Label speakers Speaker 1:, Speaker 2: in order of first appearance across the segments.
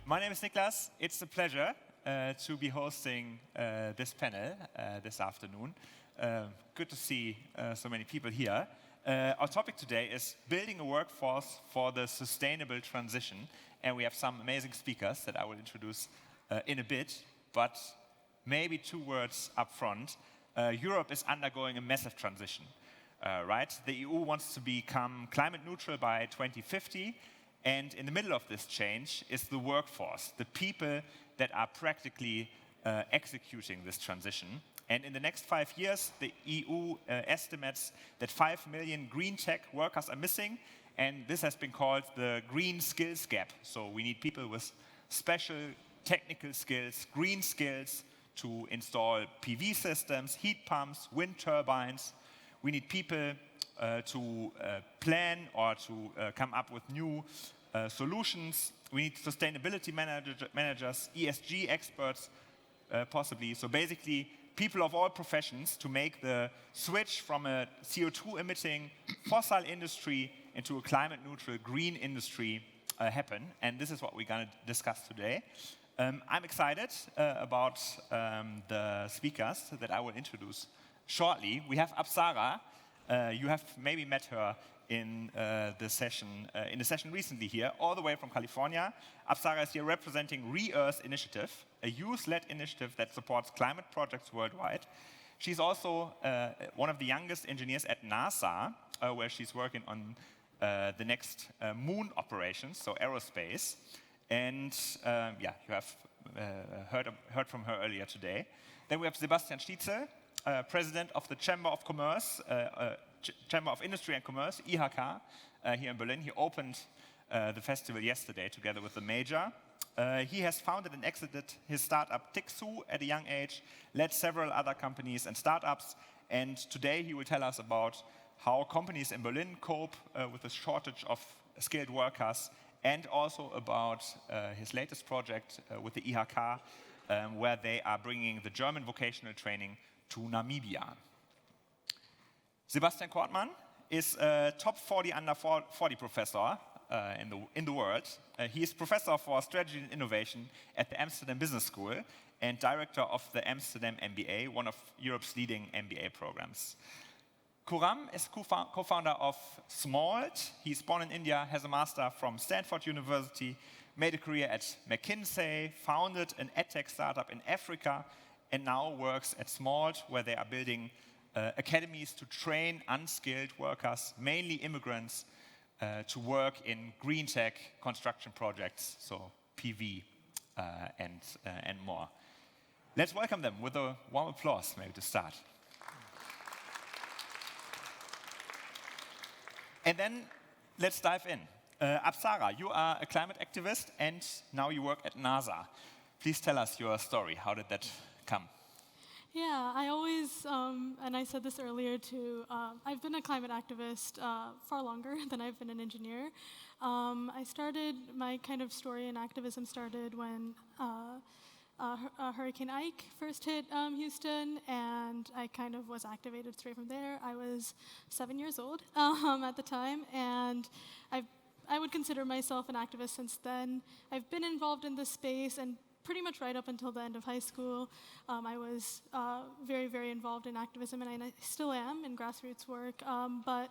Speaker 1: My name is Niklas. It's a pleasure to be hosting this panel this afternoon. Good to see so many people here. Our topic today is building a workforce for the sustainable transition, and we have some amazing speakers that I will introduce in a bit, but maybe 2 words up front. Europe is undergoing a massive transition, right? The EU wants to become climate neutral by 2050, and in the middle of this change is the workforce, the people that are practically executing this transition. And in the next 5 years, the EU estimates that 5 million green tech workers are missing, and this has been called the green skills gap. So we need people with special technical skills, green skills to install PV systems, heat pumps, wind turbines. We need people to plan or to come up with new solutions. We need sustainability managers, ESG experts, possibly. So basically, people of all professions to make the switch from a CO2 emitting fossil industry into a climate neutral green industry happen. And this is what we're going to discuss today. I'm excited about the speakers that I will introduce shortly. We have Apsara. You have maybe met her in the session recently here, all the way from California. Apsara is here representing Rio Earth Initiative, a youth-led initiative that supports climate projects worldwide. She's also one of the youngest engineers at NASA, where she's working on the next moon operations, so aerospace. And you have heard from her earlier today. Then we have Sebastian Kortmann, president of the Chamber of Commerce, Chamber of Industry and Commerce, IHK, here in Berlin. He opened the festival yesterday together with the major. He has founded and exited his startup Tixu at a young age, led several other companies and startups, and today he will tell us about how companies in Berlin cope with the shortage of skilled workers, and also about his latest project with the IHK, where they are bringing the German vocational training to Namibia. Sebastian Kortmann is a top 40 under 40 professor in the world. He is professor for strategy and innovation at the Amsterdam Business School and director of the Amsterdam MBA, one of Europe's leading MBA programs. Khurram is co-founder of Smalt. He's born in India, has a master from Stanford University, made a career at McKinsey, founded an edtech startup in Africa, and now works at Smalt, where they are building academies to train unskilled workers, mainly immigrants, to work in green tech construction projects, so PV and more. Let's welcome them with a warm applause, maybe to start. And then let's dive in. Apsara, you are a climate activist and now you work at NASA. Please tell us your story. How did that come?
Speaker 2: Yeah, I always, and I said this earlier too, I've been a climate activist far longer than I've been an engineer. I started, my kind of story in activism started when Hurricane Ike first hit Houston, and I kind of was activated straight from there. I was 7 years old at the time, and I would consider myself an activist since then. I've been involved in this space, and pretty much right up until the end of high school, I was very, very involved in activism, and I still am in grassroots work. But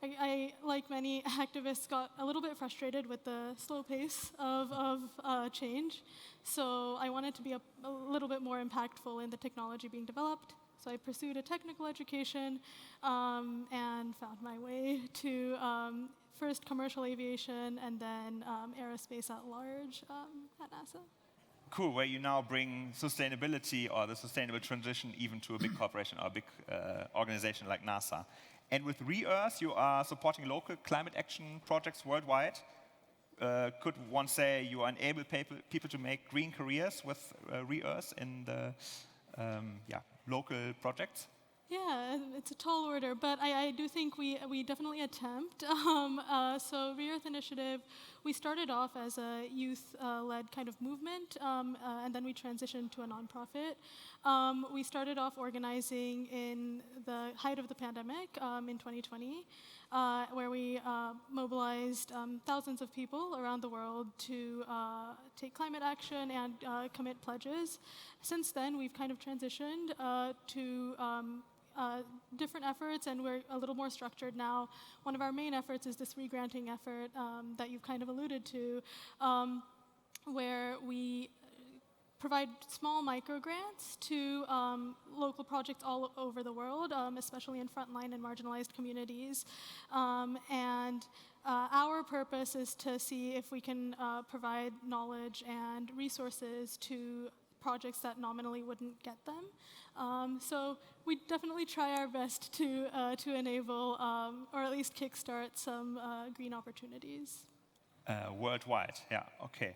Speaker 2: I, like many activists, got a little bit frustrated with the slow pace of change. So I wanted to be a little bit more impactful in the technology being developed. So I pursued a technical education and found my way to first commercial aviation and then aerospace at large at NASA.
Speaker 1: Cool, where you now bring sustainability or the sustainable transition even to a big corporation or a big organization like NASA. And with Rio Earth, you are supporting local climate action projects worldwide. Could one say you enable people to make green careers with Rio Earth in the local projects?
Speaker 2: Yeah, it's a tall order, but I do think we definitely attempt. So Rio Earth Initiative, we started off as a youth-led kind of movement, and then we transitioned to a nonprofit. We started off organizing in the height of the pandemic in 2020. where we mobilized thousands of people around the world to take climate action and commit pledges. Since then, we've kind of transitioned to different efforts, and we're a little more structured now. One of our main efforts is this re-granting effort that you've kind of alluded to, where we provide small microgrants to local projects all over the world, especially in frontline and marginalized communities. And our purpose is to see if we can provide knowledge and resources to projects that nominally wouldn't get them. So we definitely try our best to enable or at least kickstart some green opportunities.
Speaker 1: Worldwide, yeah, okay.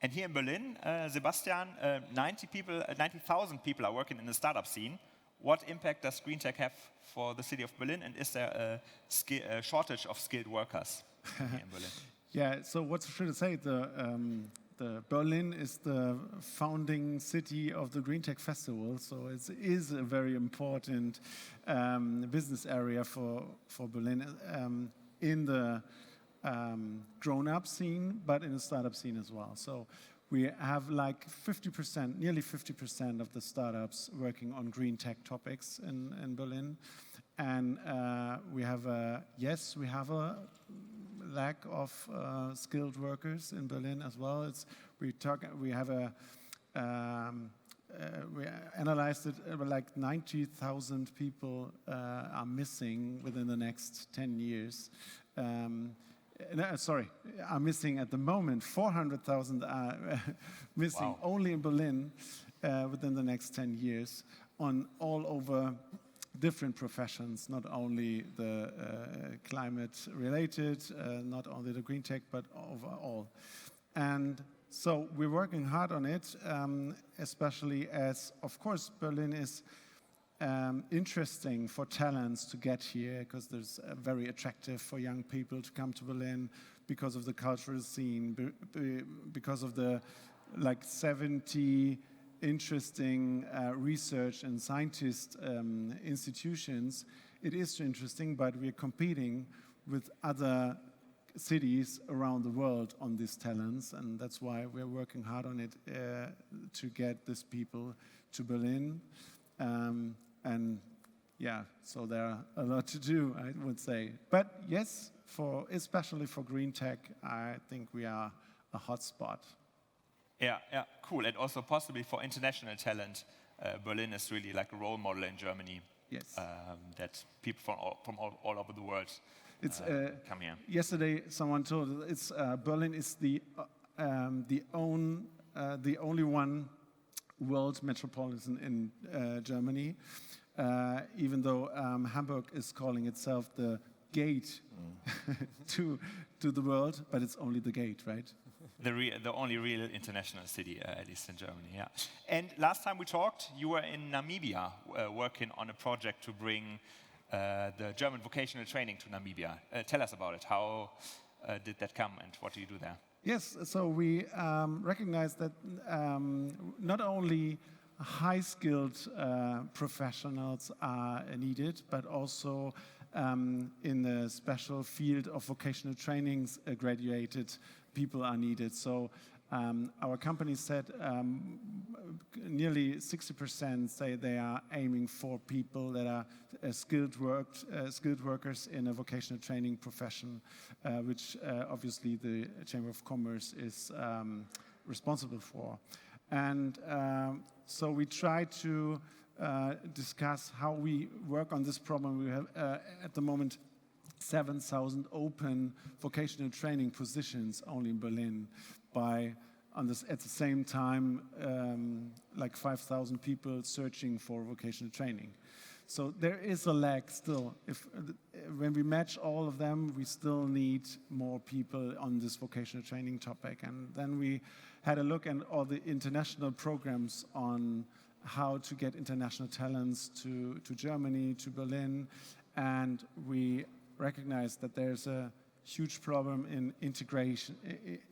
Speaker 1: And here in Berlin, Sebastian, 90,000 people are working in the startup scene. What impact does green tech have for the city of Berlin, and is there a shortage of skilled workers here in Berlin?
Speaker 3: Yeah, so what should I say? The Berlin is the founding city of the Green Tech Festival, so it is a very important business area for Berlin in the grown-up scene, but in the startup scene as well. So we have like 50%, nearly 50% of the startups working on green tech topics in Berlin. And we have a lack of skilled workers in Berlin as well. We analyzed it, like 90,000 people are missing within the next 10 years. Are missing at the moment. 400,000 are missing only in Berlin within the next 10 years on all over different professions, not only the climate-related, not only the green tech, but overall. And so we're working hard on it, especially as, of course, Berlin is interesting for talents to get here, because there's very attractive for young people to come to Berlin because of the cultural scene, because of the like 70 interesting research and scientist institutions. It is interesting, but we're competing with other cities around the world on these talents, and that's why we're working hard on it to get these people to Berlin. And yeah, so there are a lot to do, I would say. But yes, especially for green tech, I think we are a hotspot.
Speaker 1: Yeah, cool. And also possibly for international talent, Berlin is really like a role model in Germany.
Speaker 3: Yes.
Speaker 1: That people from all over the world come here.
Speaker 3: Yesterday, someone told us Berlin is the only one world metropolitan in Germany, even though Hamburg is calling itself the gate to the world, but it's only the gate, right?
Speaker 1: The only real international city, at least in Germany, yeah. And last time we talked, you were in Namibia working on a project to bring the German vocational training to Namibia. Tell us about it. How did that come, and what do you do there?
Speaker 3: Yes, so we recognize that not only high-skilled professionals are needed, but also in the special field of vocational trainings, graduated people are needed. So our company said nearly 60% say they are aiming for people that are skilled workers in a vocational training profession, which obviously the Chamber of Commerce is responsible for. And so we try to discuss how we work on this problem. We have at the moment 7,000 open vocational training positions only in Berlin. At the same time, like 5,000 people searching for vocational training. So there is a lag still. When we match all of them, we still need more people on this vocational training topic. And then we had a look at all the international programs on how to get international talents to Germany, to Berlin, and we recognized that there's a huge problem in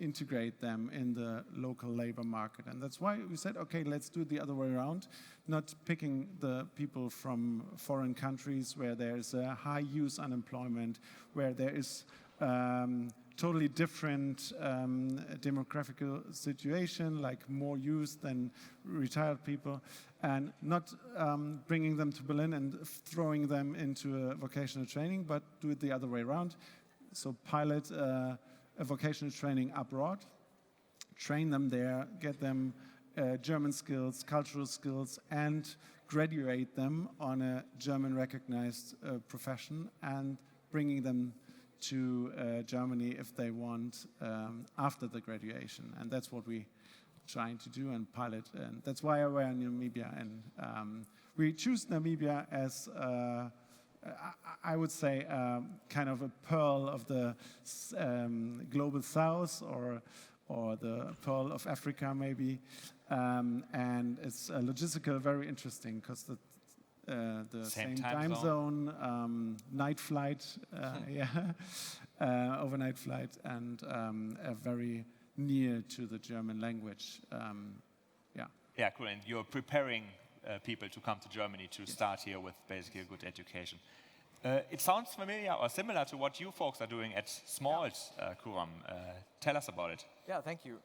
Speaker 3: integrate them in the local labor market. And that's why we said, okay, let's do it the other way around, not picking the people from foreign countries where there's a high youth unemployment, where there is totally different demographic situation, like more youth than retired people, and not bringing them to Berlin and throwing them into a vocational training, but do it the other way around. So pilot a vocational training abroad, train them there, get them German skills, cultural skills, and graduate them on a German recognized profession, and bringing them to Germany if they want after the graduation. And that's what we're trying to do and pilot. And that's why we're in Namibia. And we choose Namibia as, I would say, kind of a pearl of the global south, or the pearl of Africa, maybe. And it's logistical very interesting, because the same time zone, night flight, overnight flight, and very near to the German language.
Speaker 1: Yeah, cool. And you're preparing people to come to Germany to start here with basically a good education. It sounds familiar or similar to what you folks are doing at Smalt, Kuram. Tell us about it.
Speaker 4: Yeah, thank you.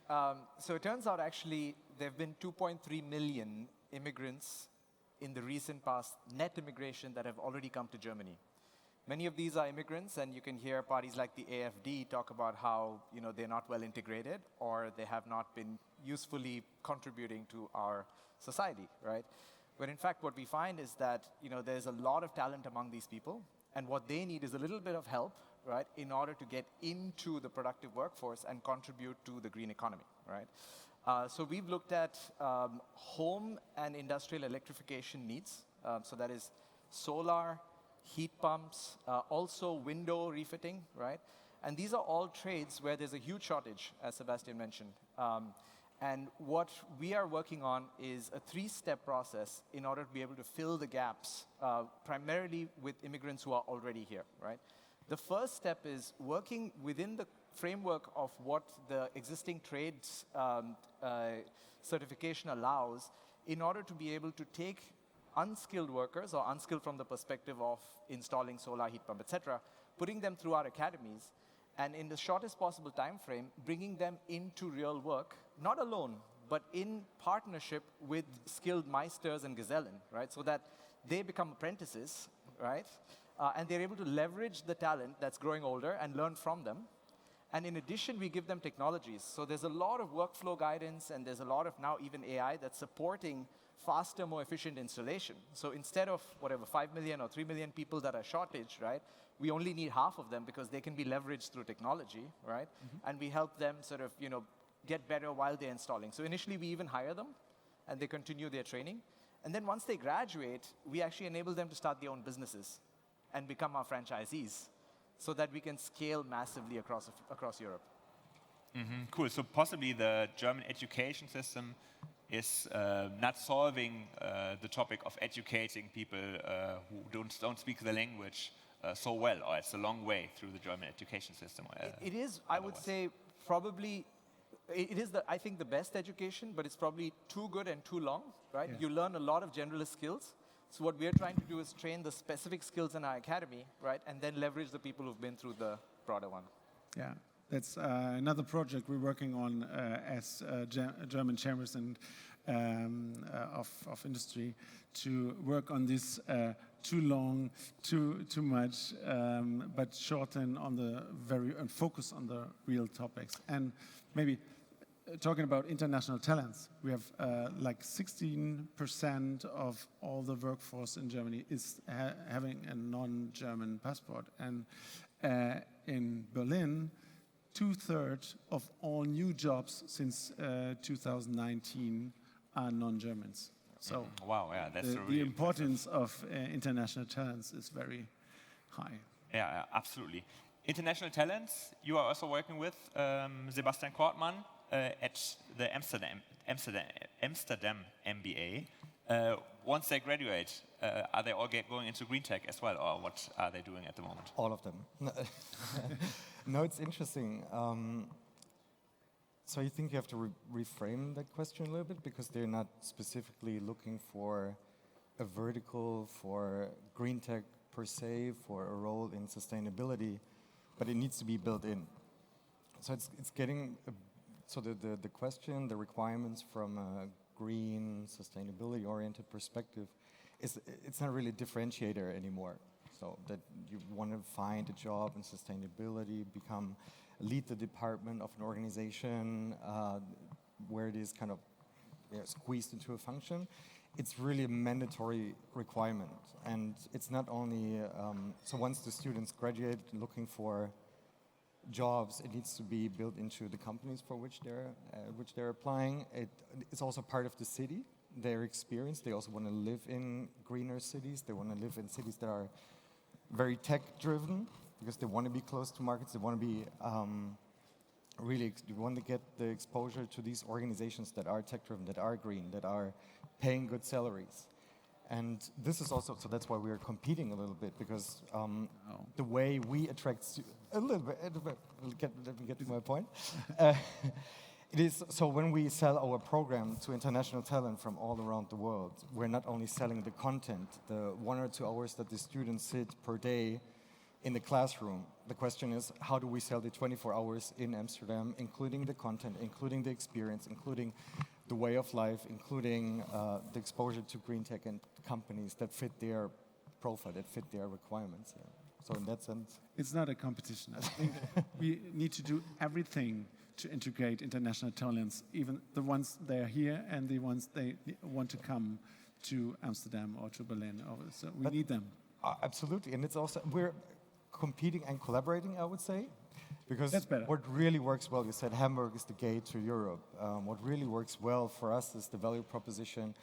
Speaker 4: So it turns out, actually, there have been 2.3 million immigrants in the recent past, net immigration, that have already come to Germany. Many of these are immigrants, and you can hear parties like the AFD talk about how they're not well integrated, or they have not been usefully contributing to our society, right? But in fact, what we find is that there's a lot of talent among these people, and what they need is a little bit of help, right, in order to get into the productive workforce and contribute to the green economy, right? So we've looked at home and industrial electrification needs. So that is solar, heat pumps, also window refitting, right? And these are all trades where there's a huge shortage, as Sebastian mentioned. And what we are working on is a 3-step process in order to be able to fill the gaps, primarily with immigrants who are already here, right? The first step is working within the framework of what the existing trades certification allows, in order to be able to take unskilled workers, or unskilled from the perspective of installing solar, heat pump, etc., putting them through our academies, and in the shortest possible time frame, bringing them into real work, not alone, but in partnership with skilled Meisters and Gesellen, right? So that they become apprentices, right? And they're able to leverage the talent that's growing older and learn from them. And in addition, we give them technologies. So there's a lot of workflow guidance, and there's a lot of now even AI that's supporting faster, more efficient installation. So instead of whatever, 5 million or 3 million people that are shortage, right, we only need half of them, because they can be leveraged through technology, right? Mm-hmm. And we help them sort of, get better while they're installing. So initially, we even hire them, and they continue their training. And then once they graduate, we actually enable them to start their own businesses and become our franchisees, so that we can scale massively across Europe.
Speaker 1: Mm-hmm. Cool. So possibly the German education system is not solving the topic of educating people who don't speak the language so well, or it's a long way through the German education system.
Speaker 4: It is, I would say, probably, it is, I think, the best education, but it's probably too good and too long, right? Yeah. You learn a lot of generalist skills. So what we're trying to do is train the specific skills in our academy, right, and then leverage the people who've been through the broader one.
Speaker 3: Yeah, that's another project we're working on as German chambers and of industry, to work on this too long, too much, but shorten on the and focus on the real topics. And maybe talking about international talents, we have like 16% of all the workforce in Germany is having a non-German passport. And in Berlin, 2/3 of all new jobs since 2019 are non-Germans. So
Speaker 1: wow, yeah, that's
Speaker 3: the importance of international talents is very high.
Speaker 1: Yeah, absolutely. International talents, you are also working with Sebastian Kortmann at the Amsterdam MBA. Once they graduate, are they all going into green tech as well, or what are they doing at the moment?
Speaker 5: All of them. No, it's interesting. So I think you have to reframe that question a little bit, because they're not specifically looking for a vertical for green tech per se, for a role in sustainability, but it needs to be built in. So it's getting, so the question, the requirements from a green, sustainability-oriented perspective, it's not really a differentiator anymore. So that you want to find a job in sustainability, lead the department of an organization where it is kind of squeezed into a function. It's really a mandatory requirement. And it's not only, so once the students graduate looking for jobs, it needs to be built into the companies for which they're applying. It's also part of the city, their experience. They also want to live in greener cities. They want to live in cities that are very tech-driven, because they want to be close to markets. They want to be they want to get the exposure to these organizations that are tech-driven, that are green, that are paying good salaries. And this is also, so that's why we're competing a little bit, because the way we attract a little bit, let me get to my point. It is, so when we sell our program to international talent from all around the world, we're not only selling the content, the 1 or 2 hours that the students sit per day in the classroom. The question is, how do we sell the 24 hours in Amsterdam, including the content, including the experience, including the way of life, including the exposure to green tech and companies that fit their profile, that fit their requirements. Yeah. So in that sense,
Speaker 3: it's not a competition. I think we need to do everything to integrate international talents, even the ones that are here and the ones they want to come to Amsterdam or to Berlin. So we need them.
Speaker 5: Absolutely, and it's also, we're competing and collaborating, I would say, because
Speaker 3: that's better.
Speaker 5: What really works well, you said Hamburg is the gate to Europe. What really works well for us is the value proposition.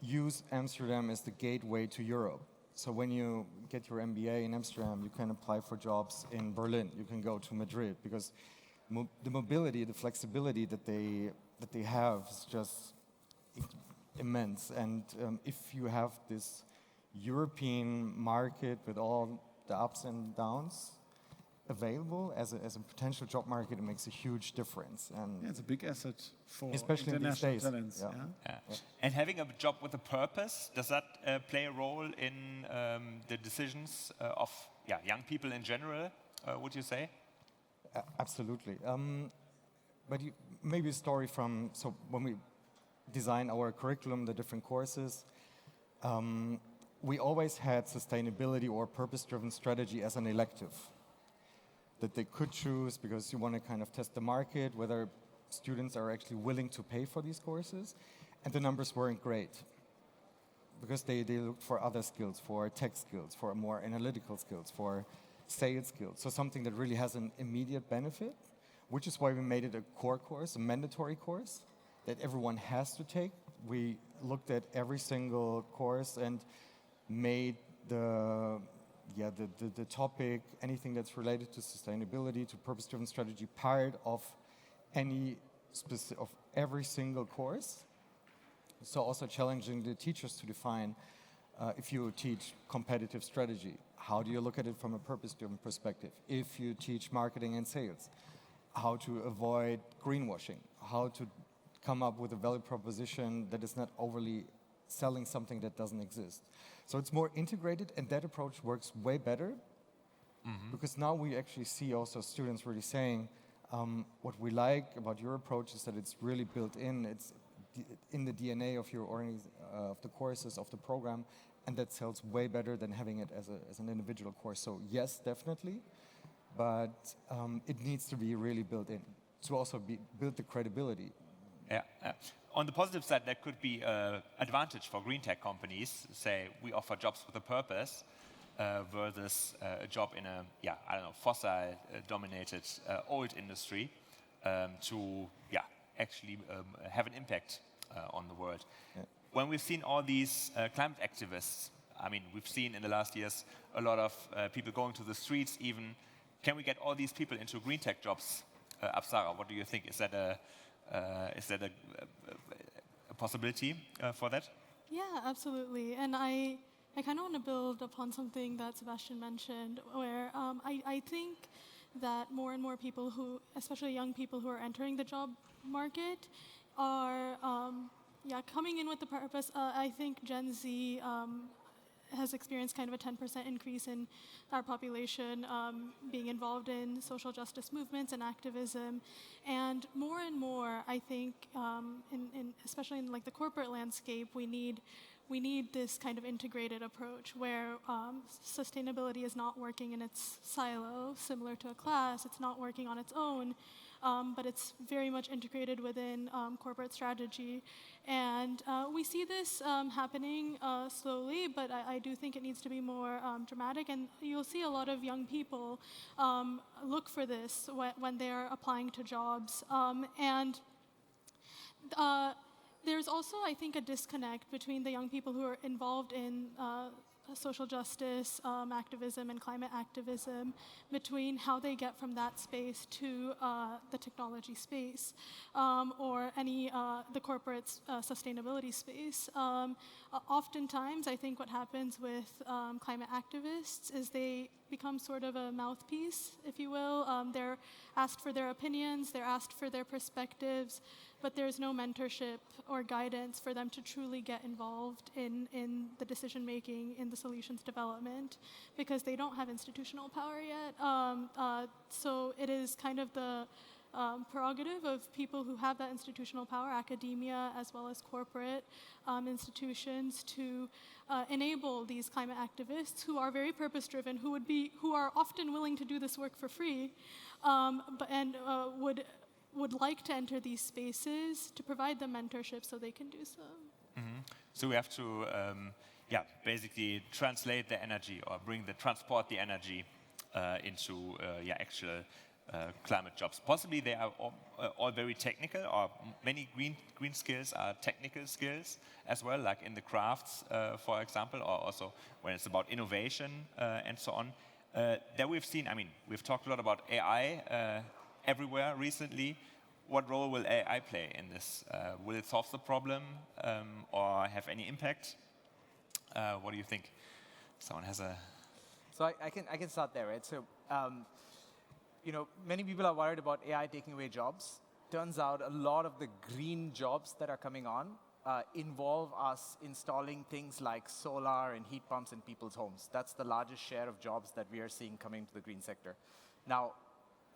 Speaker 5: Use Amsterdam as the gateway to Europe. So when you get your MBA in Amsterdam, you can apply for jobs in Berlin. You can go to Madrid, because the mobility, the flexibility that they have is just immense. And if you have this European market with all the ups and downs available as a potential job market, it makes a huge difference. And
Speaker 3: yeah, it's a big asset for
Speaker 5: especially
Speaker 3: international
Speaker 5: in these days.
Speaker 3: talents.
Speaker 5: Yeah.
Speaker 1: Yeah. Yeah. And having a job with a purpose, does that play a role in the decisions of young people in general, would you say?
Speaker 5: Absolutely. But maybe a story from, so when we design our curriculum, the different courses, we always had sustainability or purpose-driven strategy as an elective that they could choose, because you want to kind of test the market, whether students are actually willing to pay for these courses. And the numbers weren't great, because they looked for other skills, for tech skills, for more analytical skills, for sales skills. So something that really has an immediate benefit, which is why we made it a core course, a mandatory course that everyone has to take. We looked at every single course and made the topic, anything that's related to sustainability, to purpose-driven strategy, part of every single course. So also challenging the teachers to define, if you teach competitive strategy, how do you look at it from a purpose-driven perspective? If you teach marketing and sales, how to avoid greenwashing, how to come up with a value proposition that is not overly selling something that doesn't exist. So it's more integrated, and that approach works way better, because now we actually see also students really saying, what we like about your approach is that it's really built in, it's in the DNA of your of the courses, of the program, and that sells way better than having it as an individual course. So yes, definitely, but it needs to be really built in to also build the credibility.
Speaker 1: Yeah. On the positive side, there could be an advantage for green tech companies. Say we offer jobs with a purpose versus a job in a fossil-dominated old industry to actually have an impact on the world. Yeah. When we've seen all these climate activists, I mean, we've seen in the last years a lot of people going to the streets even. Can we get all these people into green tech jobs? Apsara, what do you think? Is that a possibility for that?
Speaker 2: Yeah, absolutely. And I kind of want to build upon something that Sebastian mentioned, where I think that more and more people who, especially young people who are entering the job market, are coming in with the purpose. I think Gen Z has experienced kind of a 10% increase in our population being involved in social justice movements and activism. And more, I think, especially in like the corporate landscape, we need this kind of integrated approach where sustainability is not working in its silo, similar to a class. It's not working on its own, but it's very much integrated within corporate strategy. And we see this happening slowly, but I do think it needs to be more dramatic. And you'll see a lot of young people look for this when they're applying to jobs. There's also, I think, a disconnect between the young people who are involved in social justice, activism, and climate activism, between how they get from that space to the technology space or the corporate sustainability space. Oftentimes, I think what happens with climate activists is they become sort of a mouthpiece, if you will. They're asked for their opinions, they're asked for their perspectives, but there's no mentorship or guidance for them to truly get involved in the decision making, in the solutions development, because they don't have institutional power yet. So it is kind of the prerogative of people who have that institutional power, academia as well as corporate institutions, to enable these climate activists who are very purpose-driven, who are often willing to do this work for free, would like to enter these spaces, to provide them mentorship so they can do so.
Speaker 1: Mm-hmm. So we have to, basically translate the energy or transport the energy into actual climate jobs. Possibly they are all very technical, or many green skills are technical skills as well, like in the crafts, for example, or also when it's about innovation and so on. There we've seen, we've talked a lot about AI everywhere recently. What role will AI play in this? Will it solve the problem or have any impact? What do you think? Someone has a...
Speaker 4: So I can start there, right? So, many people are worried about AI taking away jobs. Turns out a lot of the green jobs that are coming on involve us installing things like solar and heat pumps in people's homes. That's the largest share of jobs that we are seeing coming to the green sector. Now,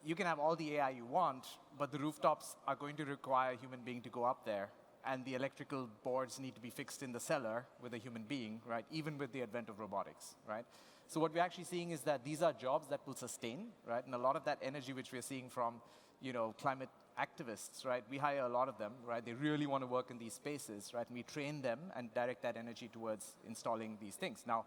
Speaker 4: you can have all the AI you want, but the rooftops are going to require a human being to go up there, and the electrical boards need to be fixed in the cellar with a human being, right? Even with the advent of robotics, right? So what we're actually seeing is that these are jobs that will sustain, right? And a lot of that energy which we're seeing from, climate activists, right? We hire a lot of them, right? They really want to work in these spaces, right? And we train them and direct that energy towards installing these things. Now,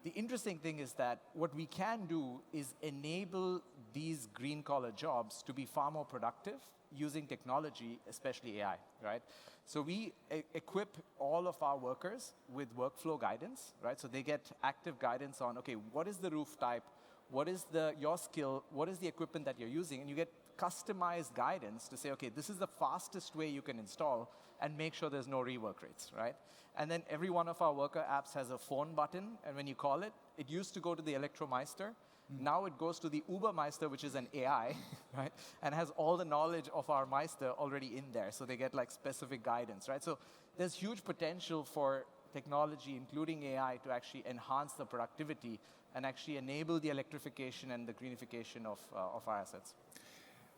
Speaker 4: the interesting thing is that what we can do is enable these green-collar jobs to be far more productive using technology, especially AI, right? So we equip all of our workers with workflow guidance, right? So they get active guidance on, okay, what is the roof type? What is your skill? What is the equipment that you're using? And you get customized guidance to say, okay, this is the fastest way you can install, and make sure there's no rework rates, right? And then every one of our worker apps has a phone button, and when you call it, it used to go to the Elektromeister. Now it goes to the Ubermeister, which is an AI, right? And has all the knowledge of our Meister already in there, so they get like specific guidance, right? So there's huge potential for technology, including AI, to actually enhance the productivity and actually enable the electrification and the greenification of our assets.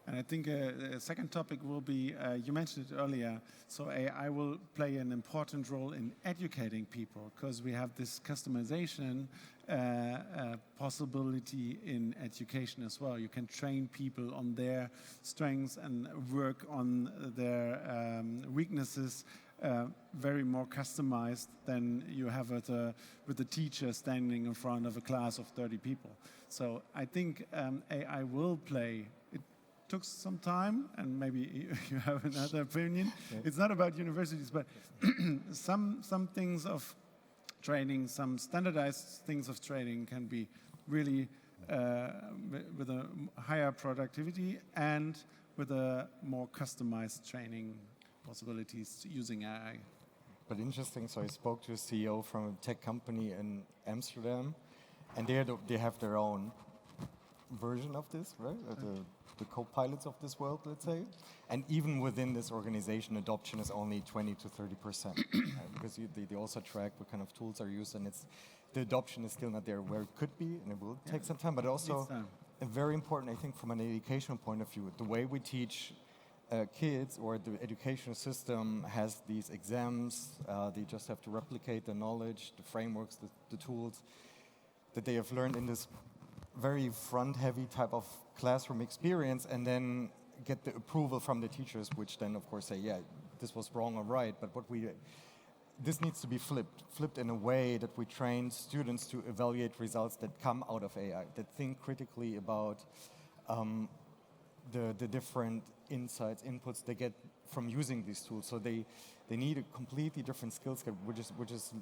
Speaker 3: And I think the second topic will be, you mentioned it earlier, so AI will play an important role in educating people, because we have this customization possibility in education as well. You can train people on their strengths and work on their weaknesses very more customized than you have with the teacher standing in front of a class of 30 people. So I think AI will play. Took some time, and maybe you have another opinion. Yeah. It's not about universities, but some things of training, some standardized things of training can be really with a higher productivity and with a more customized training possibilities using AI.
Speaker 5: but interesting. So I spoke to a CEO from a tech company in Amsterdam, and they have their own version of this, right? The co-pilots of this world, let's say. And even within this organization, adoption is only 20 to 30%, because they also track what kind of tools are used, and the adoption is still not there where it could be, and it will take some time. But also, very important, I think, from an educational point of view, the way we teach kids, or the educational system has these exams. They just have to replicate the knowledge, the frameworks, the tools that they have learned in this very front-heavy type of classroom experience, and then get the approval from the teachers, which then, of course, say, yeah, this was wrong or right. But this needs to be flipped in a way that we train students to evaluate results that come out of AI, that think critically about the different insights, inputs they get from using these tools. So they need a completely different skill set, which is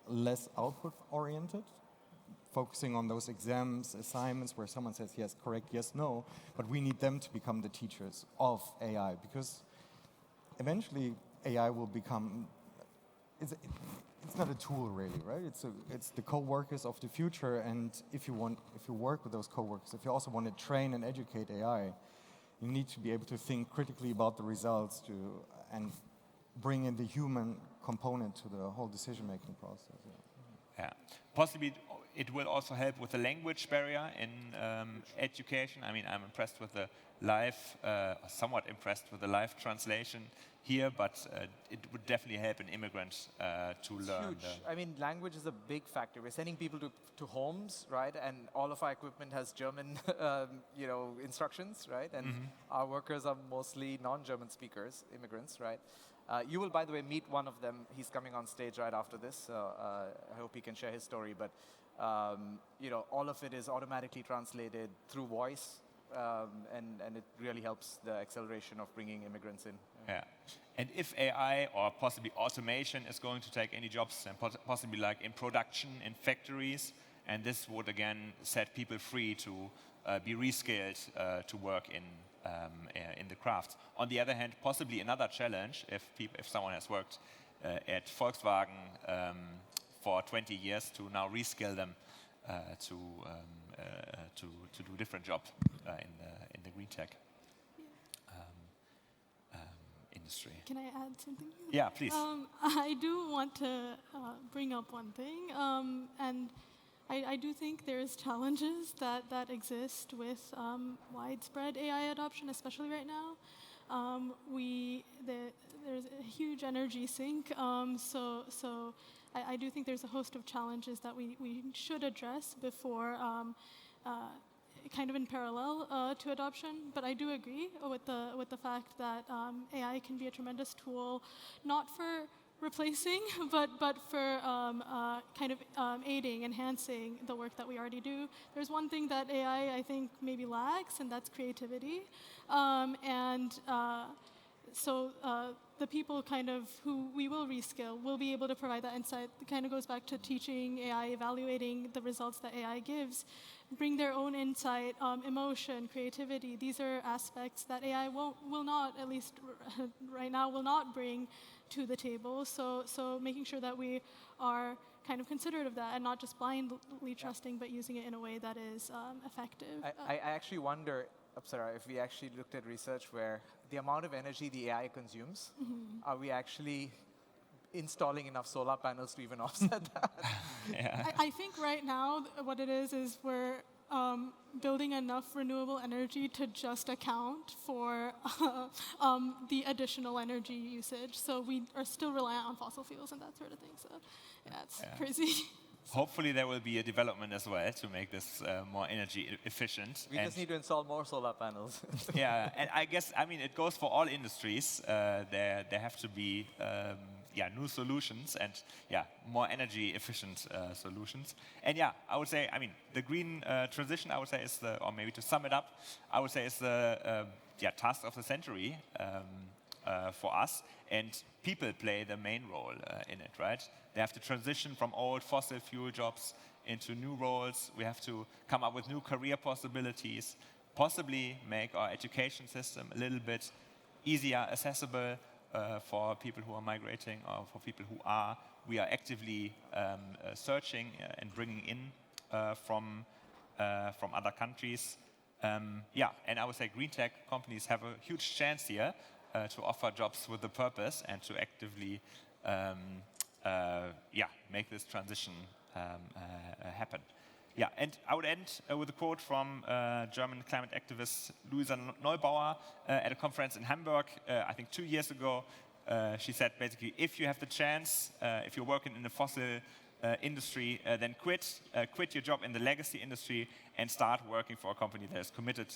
Speaker 5: less output-oriented, focusing on those exams, assignments where someone says yes, correct, yes, no, but we need them to become the teachers of AI, because eventually AI will become, it's not a tool really, right? It's the co-workers of the future, and if you work with those co-workers, if you also want to train and educate AI, you need to be able to think critically about the results and bring in the human component to the whole decision-making process.
Speaker 1: Yeah, possibly it will also help with the language barrier in education. I mean, I'm impressed with the live, somewhat impressed with the live translation here, but it would definitely help an immigrant to learn.
Speaker 4: Huge. I mean, language is a big factor. We're sending people to homes, right? And all of our equipment has German, instructions, right? And our workers are mostly non-German speakers, immigrants, right? You will, by the way, meet one of them. He's coming on stage right after this, so I hope he can share his story. But all of it is automatically translated through voice, and it really helps the acceleration of bringing immigrants in.
Speaker 1: Yeah, and if AI or possibly automation is going to take any jobs, and possibly like in production, in factories, and this would again set people free to be reskilled to work in the crafts. On the other hand, possibly another challenge if someone has worked at Volkswagen for 20 years to now reskill them to do different jobs in the green tech industry.
Speaker 2: Can I add something?
Speaker 1: Yeah, please.
Speaker 2: I do want to bring up one thing, and I do think there's challenges that exist with widespread AI adoption, especially right now. There's a huge energy sink, so I do think there's a host of challenges that we should address before, kind of in parallel to adoption. But I do agree with the fact that AI can be a tremendous tool, not for replacing, but for kind of aiding, enhancing the work that we already do. There's one thing that AI, I think, maybe lacks, and that's creativity. So the people kind of who we will reskill will be able to provide that insight. It kind of goes back to teaching AI, evaluating the results that AI gives, bring their own insight, emotion, creativity. These are aspects that AI will not, at least right now, will not bring to the table. So making sure that we are kind of considerate of that and not just blindly trusting, but using it in a way that is effective.
Speaker 4: I actually wonder, Apsara, if we actually looked at research where the amount of energy the AI consumes, are we actually installing enough solar panels to even offset that?
Speaker 1: Yeah.
Speaker 2: I think right now what it is we're building enough renewable energy to just account for the additional energy usage. So we are still reliant on fossil fuels and that sort of thing. So yeah, it's crazy.
Speaker 1: Hopefully there will be a development as well to make this more energy efficient.
Speaker 4: We just need to install more solar panels.
Speaker 1: Yeah, and I guess, I mean, it goes for all industries. There have to be new solutions and more energy efficient solutions. And I would say, I mean, the green transition, I would say, is or maybe to sum it up, I would say is the task of the century for us. And people play the main role in it, right? They have to transition from old fossil fuel jobs into new roles. We have to come up with new career possibilities, possibly make our education system a little bit easier accessible, for people who are migrating or for people who are. We are actively searching and bringing in from other countries. Yeah, and I would say green tech companies have a huge chance here to offer jobs with a purpose and to actively make this transition happen. Yeah, and I would end with a quote from German climate activist Luisa Neubauer at a conference in Hamburg, I think 2 years ago. She said basically, if you have the chance, if you're working in the fossil industry, then quit your job in the legacy industry and start working for a company that is committed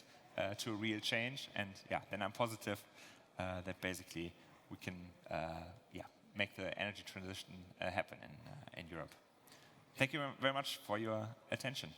Speaker 1: to a real change. And yeah, then I'm positive that basically we can make the energy transition happen in Europe. Thank you very much for your attention.